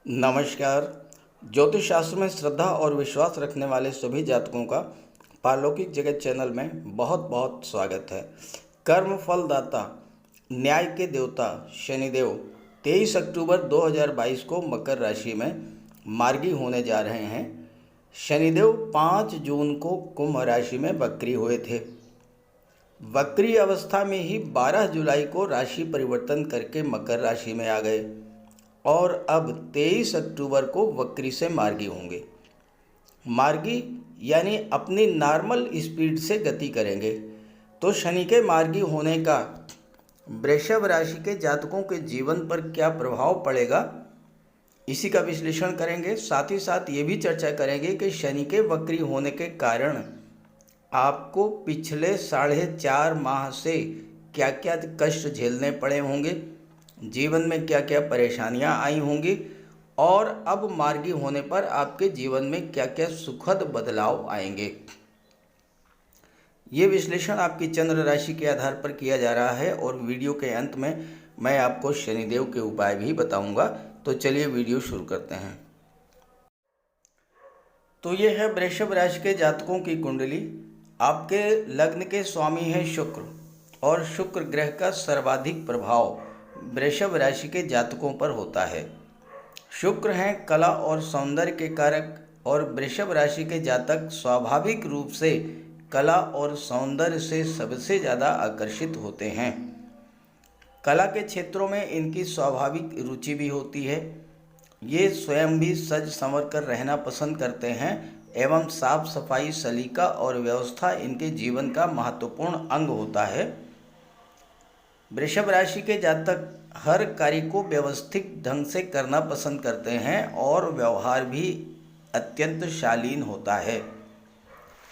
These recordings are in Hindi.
नमस्कार। ज्योतिष शास्त्र में श्रद्धा और विश्वास रखने वाले सभी जातकों का पारलौकिक जगत चैनल में बहुत बहुत स्वागत है। कर्म फलदाता न्याय के देवता शनिदेव 23 अक्टूबर 2022 को मकर राशि में मार्गी होने जा रहे हैं। शनिदेव 5 जून को कुंभ राशि में वक्री हुए थे। वक्री अवस्था में ही 12 जुलाई को राशि परिवर्तन करके मकर राशि में आ गए और अब 23 अक्टूबर को वक्री से मार्गी होंगे। मार्गी यानी अपनी नॉर्मल स्पीड से गति करेंगे। तो शनि के मार्गी होने का वृषभ राशि के जातकों के जीवन पर क्या प्रभाव पड़ेगा, इसी का विश्लेषण करेंगे। साथ ही साथ ये भी चर्चा करेंगे कि शनि के वक्री होने के कारण आपको पिछले 4.5 माह से क्या क्या कष्ट झेलने पड़े होंगे, जीवन में क्या क्या परेशानियां आई होंगी और अब मार्गी होने पर आपके जीवन में क्या क्या सुखद बदलाव आएंगे। ये विश्लेषण आपकी चंद्र राशि के आधार पर किया जा रहा है और वीडियो के अंत में मैं आपको शनिदेव के उपाय भी बताऊंगा। तो चलिए वीडियो शुरू करते हैं। तो ये है वृषभ राशि के जातकों की कुंडली। आपके लग्न के स्वामी हैं शुक्र और शुक्र ग्रह का सर्वाधिक प्रभाव वृषभ राशि के जातकों पर होता है। शुक्र हैं कला और सौंदर्य के कारक और वृषभ राशि के जातक स्वाभाविक रूप से कला और सौंदर्य से सबसे ज़्यादा आकर्षित होते हैं। कला के क्षेत्रों में इनकी स्वाभाविक रुचि भी होती है। ये स्वयं भी सज संवर कर रहना पसंद करते हैं एवं साफ सफाई, सलीका और व्यवस्था इनके जीवन का महत्वपूर्ण अंग होता है। वृषभ राशि के जातक हर कार्य को व्यवस्थित ढंग से करना पसंद करते हैं और व्यवहार भी अत्यंत शालीन होता है।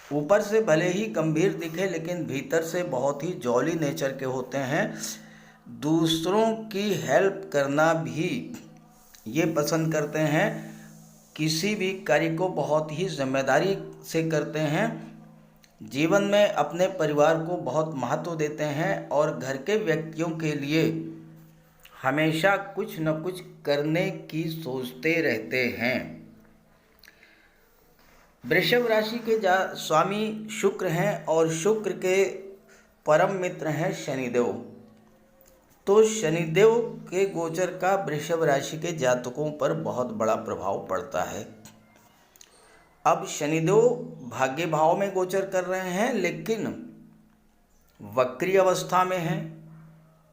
ऊपर से भले ही गंभीर दिखे लेकिन भीतर से बहुत ही जॉली नेचर के होते हैं। दूसरों की हेल्प करना भी ये पसंद करते हैं। किसी भी कार्य को बहुत ही जिम्मेदारी से करते हैं। जीवन में अपने परिवार को बहुत महत्व देते हैं और घर के व्यक्तियों के लिए हमेशा कुछ न कुछ करने की सोचते रहते हैं। वृषभ राशि के स्वामी शुक्र हैं और शुक्र के परम मित्र हैं शनिदेव। तो शनिदेव के गोचर का वृषभ राशि के जातकों पर बहुत बड़ा प्रभाव पड़ता है। अब शनिदेव भाग्य भाव में गोचर कर रहे हैं लेकिन वक्री अवस्था में हैं।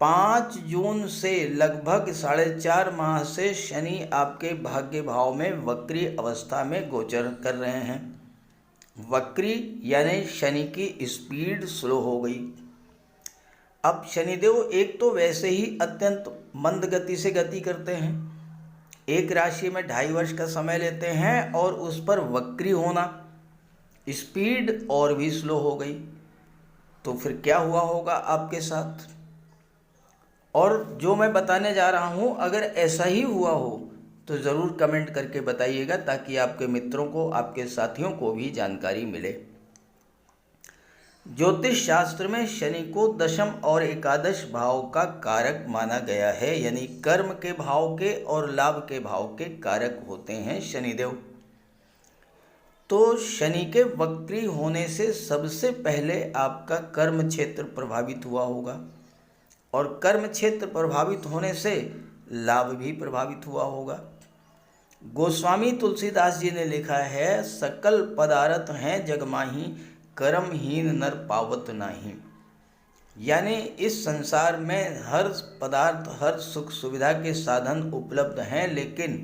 5 जून से लगभग 4.5 माह से शनि आपके भाग्य भाव में वक्री अवस्था में गोचर कर रहे हैं। वक्री यानी शनि की स्पीड स्लो हो गई। अब शनिदेव एक तो वैसे ही अत्यंत मंद गति से गति करते हैं, एक राशि में 2.5 वर्ष का समय लेते हैं और उस पर वक्री होना, स्पीड और भी स्लो हो गई। तो फिर क्या हुआ होगा आपके साथ, और जो मैं बताने जा रहा हूँ अगर ऐसा ही हुआ हो तो ज़रूर कमेंट करके बताइएगा ताकि आपके मित्रों को, आपके साथियों को भी जानकारी मिले। ज्योतिष शास्त्र में शनि को दशम और एकादश भाव का कारक माना गया है, यानी कर्म के भाव के और लाभ के भाव के कारक होते हैं शनिदेव। तो शनि के वक्री होने से सबसे पहले आपका कर्म क्षेत्र प्रभावित हुआ होगा और कर्म क्षेत्र प्रभावित होने से लाभ भी प्रभावित हुआ होगा। गोस्वामी तुलसीदास जी ने लिखा है, सकल पदार्थ हैं जग माही, कर्महीन नर पावत नाही। यानी इस संसार में हर पदार्थ, हर सुख सुविधा के साधन उपलब्ध हैं लेकिन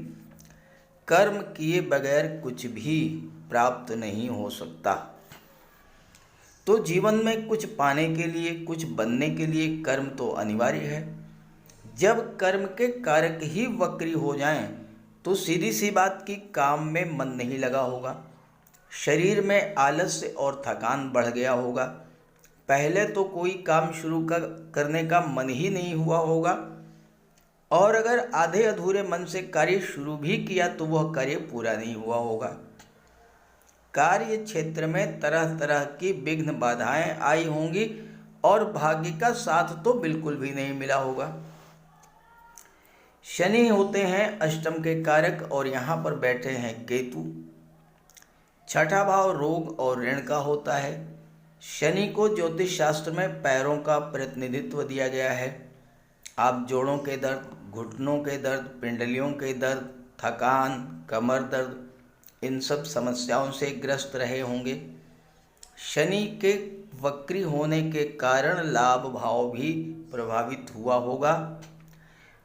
कर्म किए बगैर कुछ भी प्राप्त नहीं हो सकता। तो जीवन में कुछ पाने के लिए, कुछ बनने के लिए कर्म तो अनिवार्य है। जब कर्म के कारक ही वक्री हो जाएं तो सीधी सी बात की काम में मन नहीं लगा होगा, शरीर में आलस्य और थकान बढ़ गया होगा, पहले तो कोई काम शुरू करने का मन ही नहीं हुआ होगा और अगर आधे अधूरे मन से कार्य शुरू भी किया तो वह कार्य पूरा नहीं हुआ होगा। कार्य क्षेत्र में तरह तरह की विघ्न बाधाएं आई होंगी और भाग्य का साथ तो बिल्कुल भी नहीं मिला होगा। शनि होते हैं अष्टम के कारक और यहाँ पर बैठे हैं केतु। छठा भाव रोग और ऋण का होता है। शनि को ज्योतिष शास्त्र में पैरों का प्रतिनिधित्व दिया गया है। आप जोड़ों के दर्द, घुटनों के दर्द, पिंडलियों के दर्द, थकान, कमर दर्द, इन सब समस्याओं से ग्रस्त रहे होंगे। शनि के वक्री होने के कारण लाभ भाव भी प्रभावित हुआ होगा।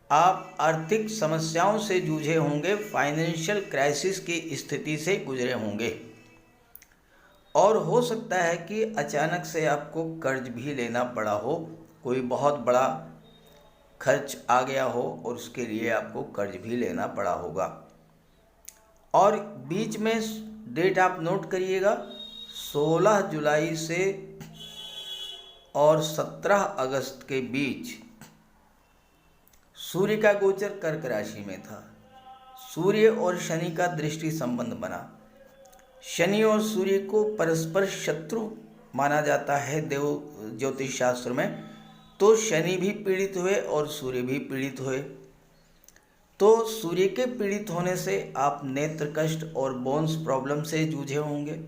आप आर्थिक समस्याओं से जूझे होंगे, फाइनेंशियल क्राइसिस की स्थिति से गुजरे होंगे और हो सकता है कि अचानक से आपको कर्ज भी लेना पड़ा हो। कोई बहुत बड़ा खर्च आ गया हो और उसके लिए आपको कर्ज भी लेना पड़ा होगा। और बीच में डेट आप नोट करिएगा, 16 जुलाई से और 17 अगस्त के बीच सूर्य का गोचर कर्क राशि में था। सूर्य और शनि का दृष्टि संबंध बना। शनि और सूर्य को परस्पर शत्रु माना जाता है देव ज्योतिष शास्त्र में। तो शनि भी पीड़ित हुए और सूर्य भी पीड़ित हुए। तो सूर्य के पीड़ित होने से आप नेत्र कष्ट और बोन्स प्रॉब्लम से जूझे होंगे।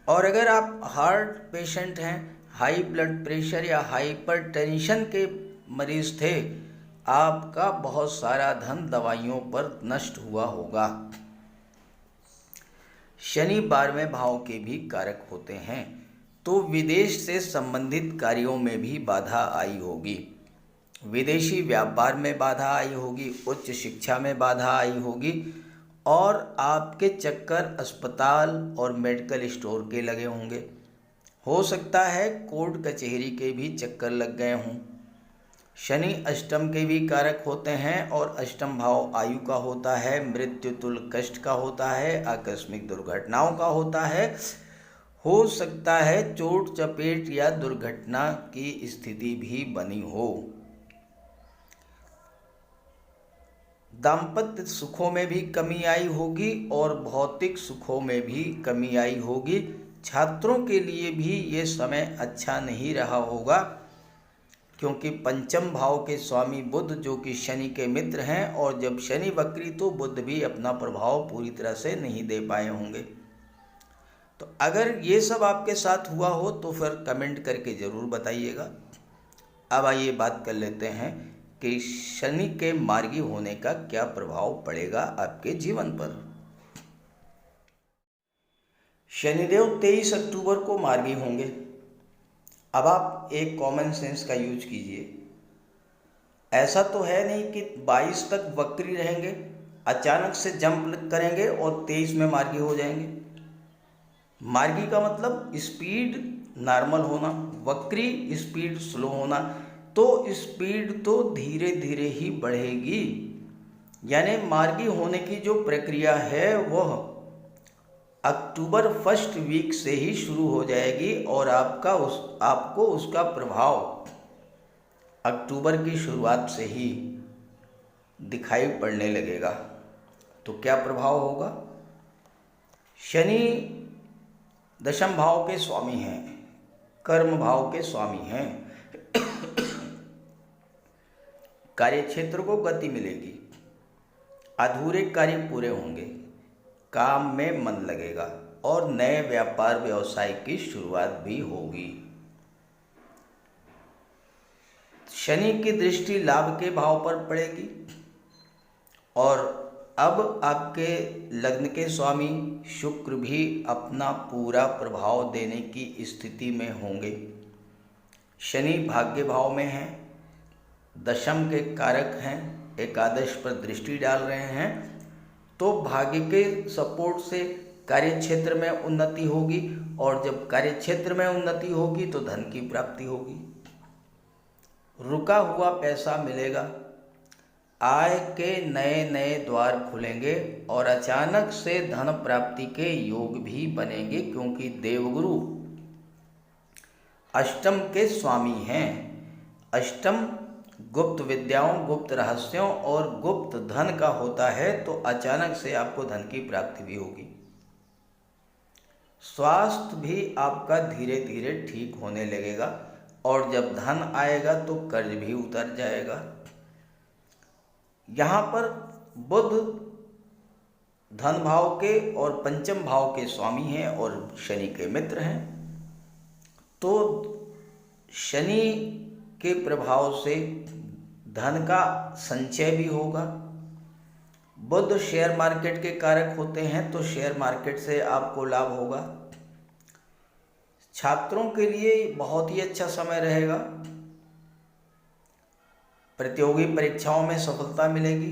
और अगर आप हार्ट पेशेंट हैं, हाई ब्लड प्रेशर या हाइपरटेंशन के मरीज थे, आपका बहुत सारा धन दवाइयों पर नष्ट हुआ होगा। शनि 12वें भाव के भी कारक होते हैं, तो विदेश से संबंधित कार्यों में भी बाधा आई होगी। विदेशी व्यापार में बाधा आई होगी, उच्च शिक्षा में बाधा आई होगी और आपके चक्कर अस्पताल और मेडिकल स्टोर के लगे होंगे। हो सकता है कोर्ट कचहरी के भी चक्कर लग गए हों। शनि अष्टम के भी कारक होते हैं और अष्टम भाव आयु का होता है, मृत्यु तुल्य कष्ट का होता है, आकस्मिक दुर्घटनाओं का होता है। हो सकता है चोट चपेट या दुर्घटना की स्थिति भी बनी हो। दाम्पत्य सुखों में भी कमी आई होगी और भौतिक सुखों में भी कमी आई होगी। छात्रों के लिए भी ये समय अच्छा नहीं रहा होगा, क्योंकि पंचम भाव के स्वामी बुध जो कि शनि के मित्र हैं, और जब शनि वक्री तो बुध भी अपना प्रभाव पूरी तरह से नहीं दे पाए होंगे। तो अगर ये सब आपके साथ हुआ हो तो फिर कमेंट करके ज़रूर बताइएगा। अब आइए बात कर लेते हैं कि शनि के मार्गी होने का क्या प्रभाव पड़ेगा आपके जीवन पर। शनिदेव 23 अक्टूबर को मार्गी होंगे। अब आप एक कॉमन सेंस का यूज कीजिए। ऐसा तो है नहीं कि 22 तक वक्री रहेंगे, अचानक से जंप करेंगे और 23 में मार्गी हो जाएंगे। मार्गी का मतलब स्पीड नॉर्मल होना, वक्री स्पीड स्लो होना। तो स्पीड तो धीरे धीरे ही बढ़ेगी, यानी मार्गी होने की जो प्रक्रिया है वह अक्टूबर फर्स्ट वीक से ही शुरू हो जाएगी और आपको उसका प्रभाव अक्टूबर की शुरुआत से ही दिखाई पड़ने लगेगा। तो क्या प्रभाव होगा? शनि दशम भाव के स्वामी हैं, कर्म भाव के स्वामी हैं। कार्यक्षेत्र को गति मिलेगी, अधूरे कार्य पूरे होंगे, काम में मन लगेगा और नए व्यापार व्यवसाय की शुरुआत भी होगी। शनि की दृष्टि लाभ के भाव पर पड़ेगी और अब आपके लग्न के स्वामी शुक्र भी अपना पूरा प्रभाव देने की स्थिति में होंगे। शनि भाग्य भाव में हैं, दशम के कारक हैं, एकादश पर दृष्टि डाल रहे हैं। तो भाग्य के सपोर्ट से कार्यक्षेत्र में उन्नति होगी और जब कार्यक्षेत्र में उन्नति होगी तो धन की प्राप्ति होगी, रुका हुआ पैसा मिलेगा, आय के नए नए द्वार खुलेंगे और अचानक से धन प्राप्ति के योग भी बनेंगे, क्योंकि देवगुरु अष्टम के स्वामी हैं। अष्टम गुप्त विद्याओं, गुप्त रहस्यों और गुप्त धन का होता है। तो अचानक से आपको धन की प्राप्ति भी होगी। स्वास्थ्य भी आपका धीरे धीरे ठीक होने लगेगा और जब धन आएगा तो कर्ज भी उतर जाएगा। यहाँ पर बुध धन भाव के और पंचम भाव के स्वामी हैं और शनि के मित्र हैं। तो शनि के प्रभाव से धन का संचय भी होगा। बुध शेयर मार्केट के कारक होते हैं, तो शेयर मार्केट से आपको लाभ होगा। छात्रों के लिए बहुत ही अच्छा समय रहेगा। प्रतियोगी परीक्षाओं में सफलता मिलेगी।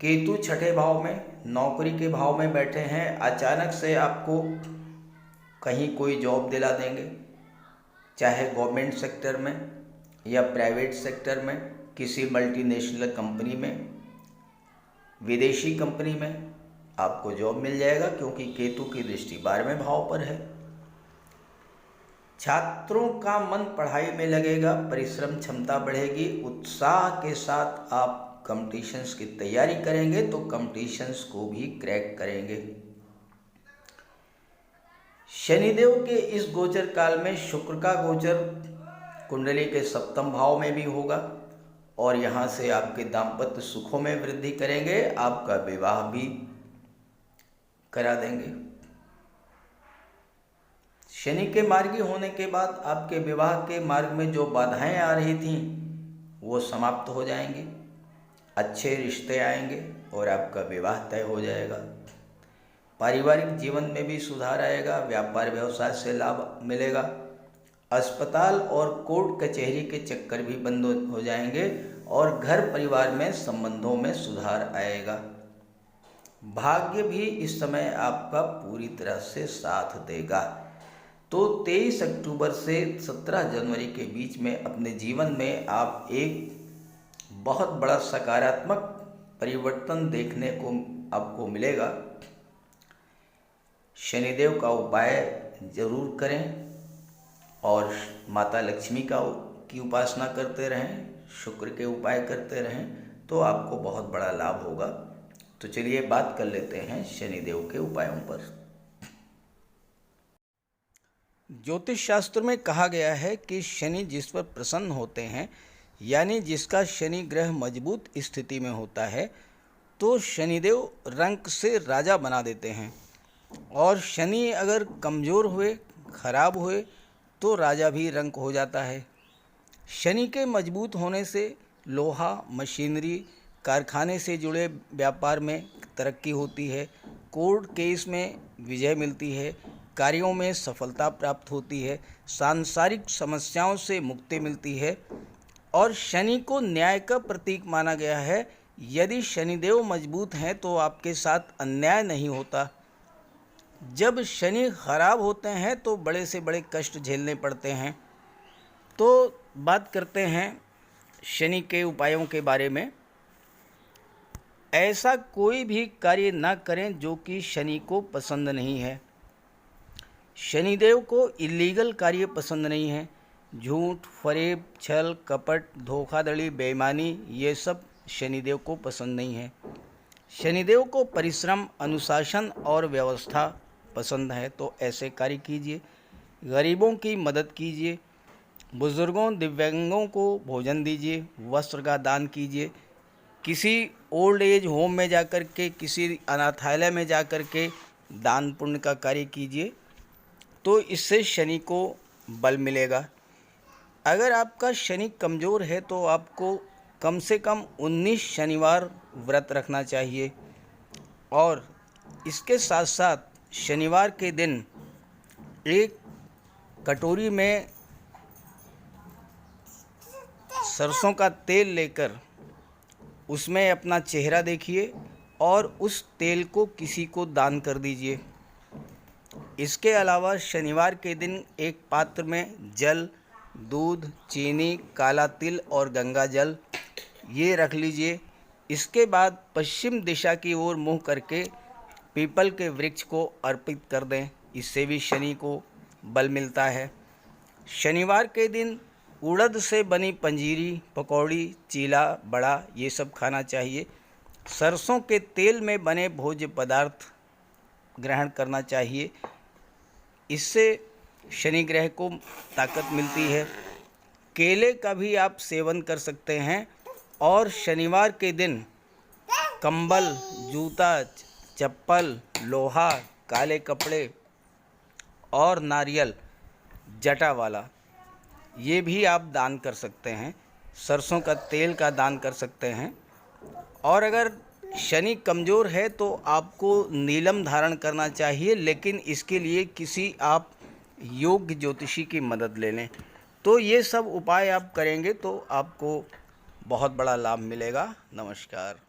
केतु छठे भाव में नौकरी के भाव में बैठे हैं, अचानक से आपको कहीं कोई जॉब दिला देंगे, चाहे गवर्नमेंट सेक्टर में या प्राइवेट सेक्टर में, किसी मल्टीनेशनल कंपनी में, विदेशी कंपनी में आपको जॉब मिल जाएगा, क्योंकि केतु की दृष्टि 12वें भाव पर है। छात्रों का मन पढ़ाई में लगेगा, परिश्रम क्षमता बढ़ेगी, उत्साह के साथ आप कॉम्पिटिशन्स की तैयारी करेंगे तो कॉम्पिटिशन्स को भी क्रैक करेंगे। शनिदेव के इस गोचर काल में शुक्र का गोचर कुंडली के सप्तम भाव में भी होगा और यहाँ से आपके दाम्पत्य सुखों में वृद्धि करेंगे, आपका विवाह भी करा देंगे। शनि के मार्गी होने के बाद आपके विवाह के मार्ग में जो बाधाएं आ रही थीं वो समाप्त हो जाएंगी, अच्छे रिश्ते आएंगे और आपका विवाह तय हो जाएगा। पारिवारिक जीवन में भी सुधार आएगा, व्यापार व्यवसाय से लाभ मिलेगा। अस्पताल और कोर्ट कचहरी के चक्कर भी बंद हो जाएंगे और घर परिवार में संबंधों में सुधार आएगा। भाग्य भी इस समय आपका पूरी तरह से साथ देगा। तो 23 अक्टूबर से 17 जनवरी के बीच में अपने जीवन में आप एक बहुत बड़ा सकारात्मक परिवर्तन देखने को आपको मिलेगा। शनिदेव का उपाय जरूर करें और माता लक्ष्मी की उपासना करते रहें, शुक्र के उपाय करते रहें, तो आपको बहुत बड़ा लाभ होगा। तो चलिए बात कर लेते हैं शनिदेव के उपायों पर। ज्योतिष शास्त्र में कहा गया है कि शनि जिस पर प्रसन्न होते हैं, यानी जिसका शनि ग्रह मजबूत स्थिति में होता है, तो शनिदेव रंक से राजा बना देते हैं। और शनि अगर कमज़ोर हुए, खराब हुए, तो राजा भी रंक हो जाता है। शनि के मजबूत होने से लोहा, मशीनरी, कारखाने से जुड़े व्यापार में तरक्की होती है, कोर्ट केस में विजय मिलती है, कार्यों में सफलता प्राप्त होती है, सांसारिक समस्याओं से मुक्ति मिलती है। और शनि को न्याय का प्रतीक माना गया है। यदि शनिदेव मजबूत हैं तो आपके साथ अन्याय नहीं होता। जब शनि खराब होते हैं तो बड़े से बड़े कष्ट झेलने पड़ते हैं। तो बात करते हैं शनि के उपायों के बारे में। ऐसा कोई भी कार्य ना करें जो कि शनि को पसंद नहीं है। शनिदेव को इलीगल कार्य पसंद नहीं है। झूठ, फरेब, छल, कपट, धोखाधड़ी, बेईमानी, ये सब शनिदेव को पसंद नहीं है। शनिदेव को परिश्रम, अनुशासन और व्यवस्था पसंद है, तो ऐसे कार्य कीजिए। गरीबों की मदद कीजिए, बुजुर्गों, दिव्यांगों को भोजन दीजिए, वस्त्र का दान कीजिए, किसी ओल्ड एज होम में जाकर के, किसी अनाथालय में जाकर के दान पुण्य का कार्य कीजिए, तो इससे शनि को बल मिलेगा। अगर आपका शनि कमज़ोर है तो आपको कम से कम 19 शनिवार व्रत रखना चाहिए। और इसके साथ साथ शनिवार के दिन एक कटोरी में सरसों का तेल लेकर उसमें अपना चेहरा देखिए और उस तेल को किसी को दान कर दीजिए। इसके अलावा शनिवार के दिन एक पात्र में जल, दूध, चीनी, काला तिल और गंगा जल ये रख लीजिए। इसके बाद पश्चिम दिशा की ओर मुँह करके पीपल के वृक्ष को अर्पित कर दें, इससे भी शनि को बल मिलता है। शनिवार के दिन उड़द से बनी पंजीरी, पकौड़ी, चीला, बड़ा ये सब खाना चाहिए। सरसों के तेल में बने भोज्य पदार्थ ग्रहण करना चाहिए, इससे शनि ग्रह को ताकत मिलती है। केले का भी आप सेवन कर सकते हैं। और शनिवार के दिन कंबल, जूता, चप्पल, लोहा, काले कपड़े और नारियल जटा वाला, ये भी आप दान कर सकते हैं। सरसों का तेल का दान कर सकते हैं। और अगर शनि कमज़ोर है तो आपको नीलम धारण करना चाहिए, लेकिन इसके लिए किसी आप योग्य ज्योतिषी की मदद ले लें। तो ये सब उपाय आप करेंगे तो आपको बहुत बड़ा लाभ मिलेगा। नमस्कार।